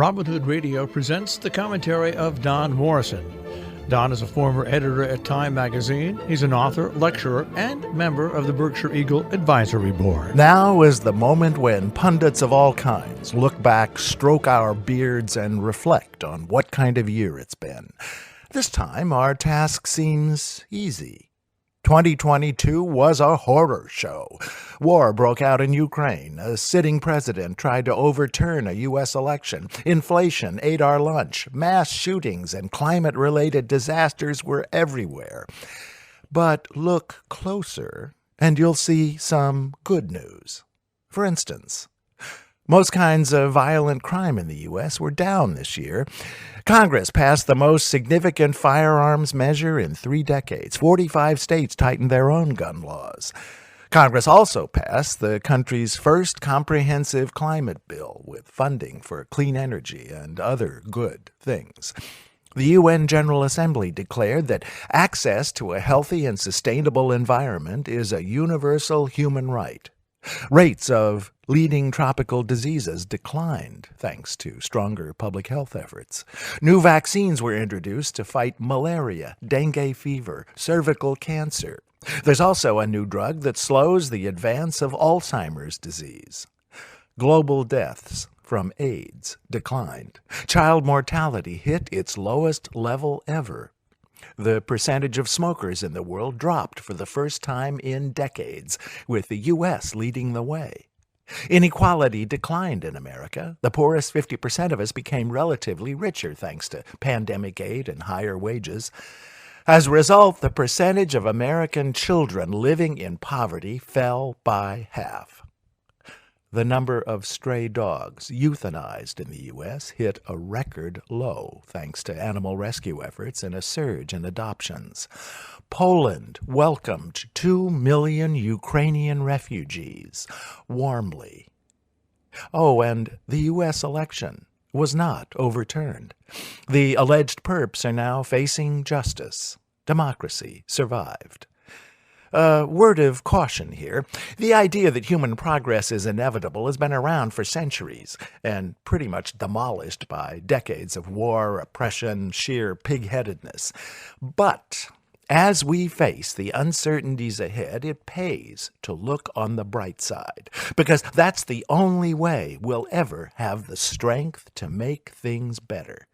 Robin Hood Radio presents the commentary of Don Morrison. Don is a former editor at Time magazine. He's an author, lecturer, and member of the Berkshire Eagle Advisory Board. Now is the moment when pundits of all kinds look back, stroke our beards, and reflect on what kind of year it's been. This time, our task seems easy. 2022 was a horror show. War broke out in Ukraine. A sitting president tried to overturn a U.S. election. Inflation ate our lunch. Mass shootings and climate-related disasters were everywhere. But look closer, and you'll see some good news. For instance, most kinds of violent crime in the U.S. were down this year. Congress passed the most significant firearms measure in 3 decades. 45 states tightened their own gun laws. Congress also passed the country's first comprehensive climate bill with funding for clean energy and other good things. The UN General Assembly declared that access to a healthy and sustainable environment is a universal human right. Rates of leading tropical diseases declined thanks to stronger public health efforts. New vaccines were introduced to fight malaria, dengue fever, cervical cancer. There's also a new drug that slows the advance of Alzheimer's disease. Global deaths from AIDS declined. Child mortality hit its lowest level ever. The percentage of smokers in the world dropped for the first time in decades, with the U.S. leading the way. Inequality declined in America. The poorest 50% of us became relatively richer thanks to pandemic aid and higher wages. As a result, the percentage of American children living in poverty fell by half. The number of stray dogs euthanized in the U.S. hit a record low thanks to animal rescue efforts and a surge in adoptions. Poland welcomed 2 million Ukrainian refugees warmly. Oh, and the U.S. election was not overturned. The alleged perps are now facing justice. Democracy survived. A word of caution here. The idea that human progress is inevitable has been around for centuries and pretty much demolished by decades of war, oppression, sheer pig-headedness. But as we face the uncertainties ahead, it pays to look on the bright side, because that's the only way we'll ever have the strength to make things better.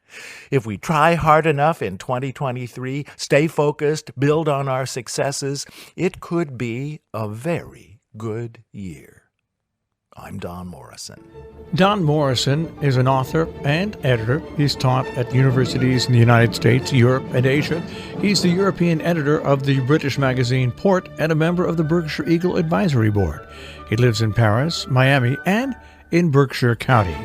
If we try hard enough in 2023, stay focused, build on our successes, it could be a very good year. I'm Don Morrison. Don Morrison is an author and editor. He's taught at universities in the United States, Europe, and Asia. He's the European editor of the British magazine Port and a member of the Berkshire Eagle Advisory Board. He lives in Paris, Miami, and in Berkshire County.